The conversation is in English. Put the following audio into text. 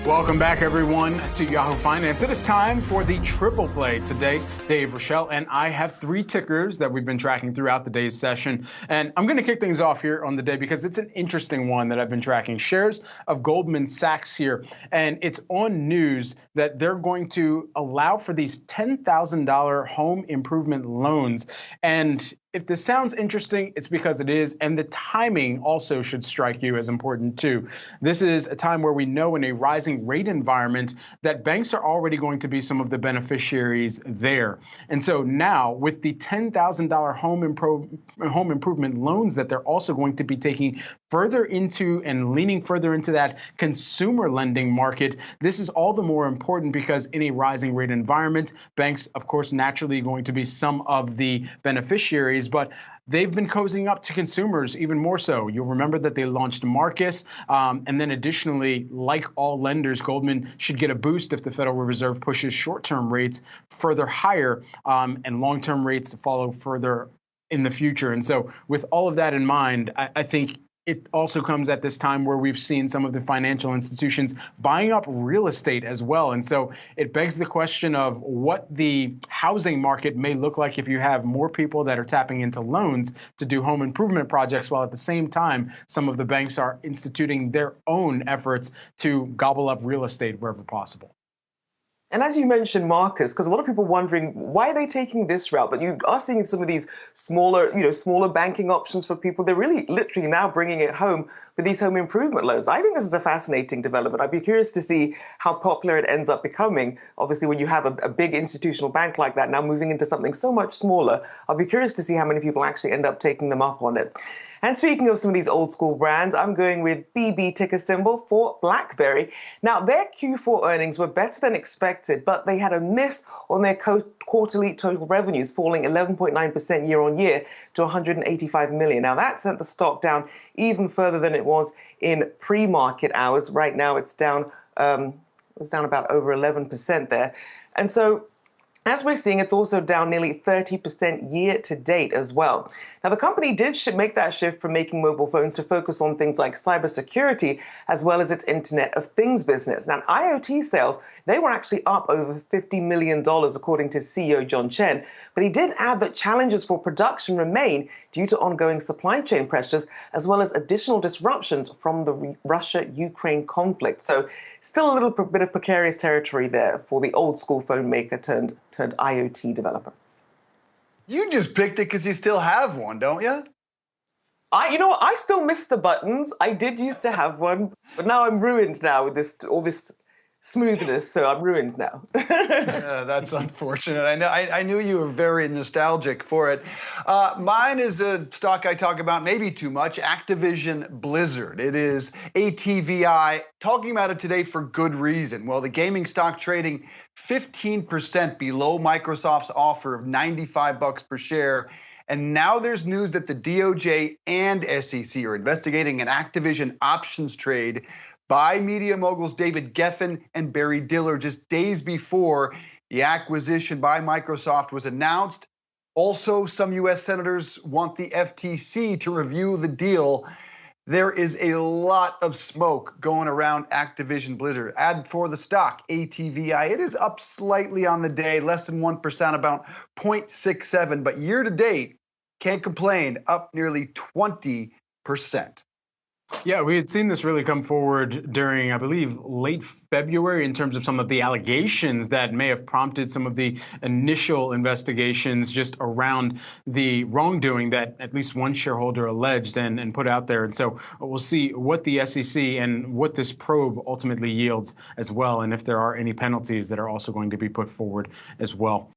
Welcome back, everyone, to Yahoo Finance. It is time for the triple play today. Dave, Rachelle, and I have three tickers that we've been tracking throughout the day's session. And I'm going to kick things off here on the day because it's an interesting one that I've been tracking. Shares of Goldman Sachs here. And it's on news that they're going to allow for these $10,000 home improvement loans. And if this sounds interesting, it's because it is, and the timing also should strike you as important too. This is a time where we know in a rising rate environment that banks are already going to be some of the beneficiaries there. And so now with the $10,000 home improvement loans that they're also going to be taking further into and leaning further into that consumer lending market, this is all the more important because in a rising rate environment, banks, of course, naturally going to be some of the beneficiaries, but they've been cozying up to consumers even more so. You'll remember that they launched Marcus. And then additionally, like all lenders, Goldman should get a boost if the Federal Reserve pushes short-term rates further higher and long-term rates to follow further in the future. And so with all of that in mind, I think it also comes at this time where we've seen some of the financial institutions buying up real estate as well. And so it begs the question of what the housing market may look like if you have more people that are tapping into loans to do home improvement projects, while at the same time, some of the banks are instituting their own efforts to gobble up real estate wherever possible. And as you mentioned, Marcus, because a lot of people are wondering why are they taking this route, but you are seeing some of these smaller banking options for people. They're really literally now bringing it home with these home improvement loans. I think this is a fascinating development. I'd be curious to see how popular it ends up becoming. Obviously, when you have a big institutional bank like that now moving into something so much smaller, I'll be curious to see how many people actually end up taking them up on it. And speaking of some of these old school brands, I'm going with BB ticker symbol for Blackberry. Now, their Q4 earnings were better than expected, but they had a miss on their quarterly total revenues, falling 11.9% year on year to 185 million. Now, that sent the stock down even further than it was in pre-market hours. Right now, it's down about over 11% there. And so, as we're seeing, it's also down nearly 30% year to date as well. Now, the company did make that shift from making mobile phones to focus on things like cybersecurity, as well as its Internet of Things business. Now, IoT sales, they were actually up over $50 million, according to CEO John Chen. But he did add that challenges for production remain due to ongoing supply chain pressures, as well as additional disruptions from the Russia-Ukraine conflict. So still a little bit of precarious territory there for the old school phone maker turned IoT developer. You just picked it because you still have one, don't you? I still miss the buttons. I did used to have one, but now I'm ruined now with all this smoothness, so I'm ruined now. That's unfortunate. I knew you were very nostalgic for it. Mine is a stock I talk about maybe too much, Activision Blizzard. It is ATVI, talking about it today for good reason. Well, the gaming stock trading 15% below Microsoft's offer of $95 per share. And now there's news that the DOJ and SEC are investigating an Activision options trade by media moguls David Geffen and Barry Diller just days before the acquisition by Microsoft was announced. Also, some U.S. senators want the FTC to review the deal. There is a lot of smoke going around Activision Blizzard. As for the stock, ATVI, it is up slightly on the day, less than 1%, about 0.67. But year to date, can't complain, up nearly 20%. Yeah, we had seen this really come forward during, I believe, late February in terms of some of the allegations that may have prompted some of the initial investigations just around the wrongdoing that at least one shareholder alleged and put out there. And so we'll see what the SEC and what this probe ultimately yields as well, and if there are any penalties that are also going to be put forward as well.